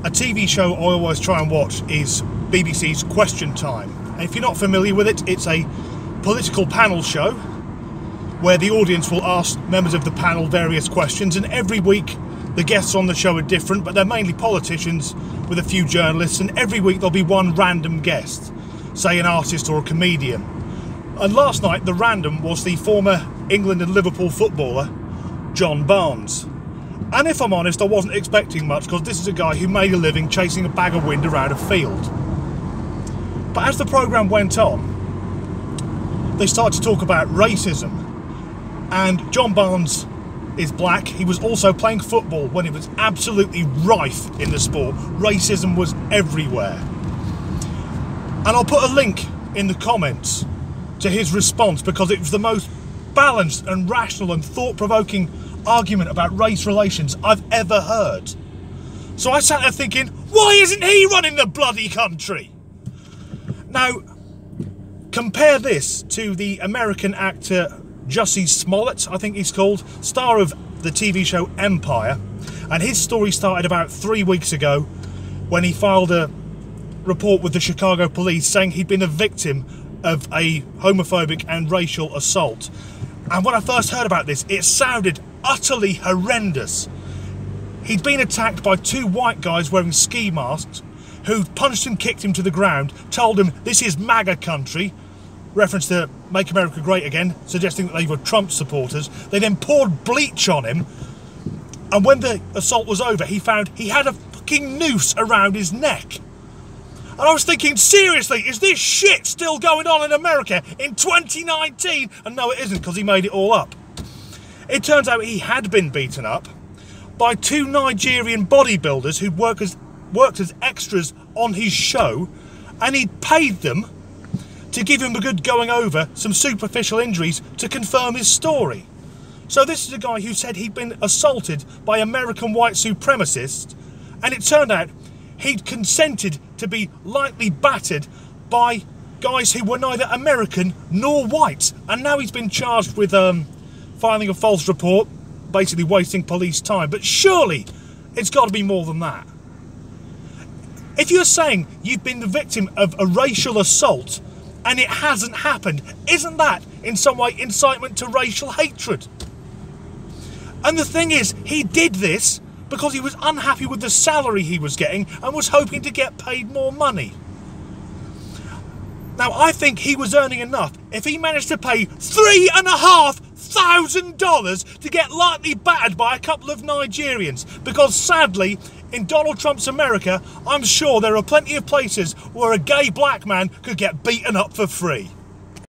A TV show I always try and watch is BBC's Question Time. And if you're not familiar with it, it's a political panel show where the audience will ask members of the panel various questions, and every week the guests on the show are different, but they're mainly politicians with a few journalists, and every week there'll be one random guest, say an artist or a comedian. And last night the random was the former England and Liverpool footballer John Barnes. And if I'm honest, I wasn't expecting much, because this is a guy who made a living chasing a bag of wind around a field. But as the programme went on, they started to talk about racism. And John Barnes is black. He was also playing football when it was absolutely rife in the sport. Racism was everywhere. And I'll put a link in the comments to his response, because it was the most balanced and rational and thought-provoking argument about race relations I've ever heard. So I sat there thinking, why isn't he running the bloody country? Now, compare this to the American actor Jussie Smollett, I think he's called, star of the TV show Empire, and his story started about 3 weeks ago when he filed a report with the Chicago police saying he'd been a victim of a homophobic and racial assault. And when I first heard about this, it sounded utterly horrendous. He'd been attacked by two white guys wearing ski masks who punched and kicked him to the ground, told him this is MAGA country, reference to Make America Great Again, suggesting that they were Trump supporters. They then poured bleach on him, and when the assault was over, he found he had a fucking noose around his neck. And I was thinking, seriously, is this shit still going on in America in 2019? And no, it isn't, because he made it all up. It turns out he had been beaten up by two Nigerian bodybuilders who'd worked as extras on his show, and he'd paid them to give him a good going over some superficial injuries to confirm his story. So this is a guy who said he'd been assaulted by American white supremacists, and it turned out he'd consented to be lightly battered by guys who were neither American nor white, and now he's been charged with filing a false report, basically wasting police time. But surely it's got to be more than that. If you're saying you've been the victim of a racial assault and it hasn't happened, isn't that in some way incitement to racial hatred? And the thing is, he did this because he was unhappy with the salary he was getting and was hoping to get paid more money. Now, I think he was earning enough if he managed to pay $3,500 to get lightly battered by a couple of Nigerians, because sadly, in Donald Trump's America, I'm sure there are plenty of places where a gay black man could get beaten up for free.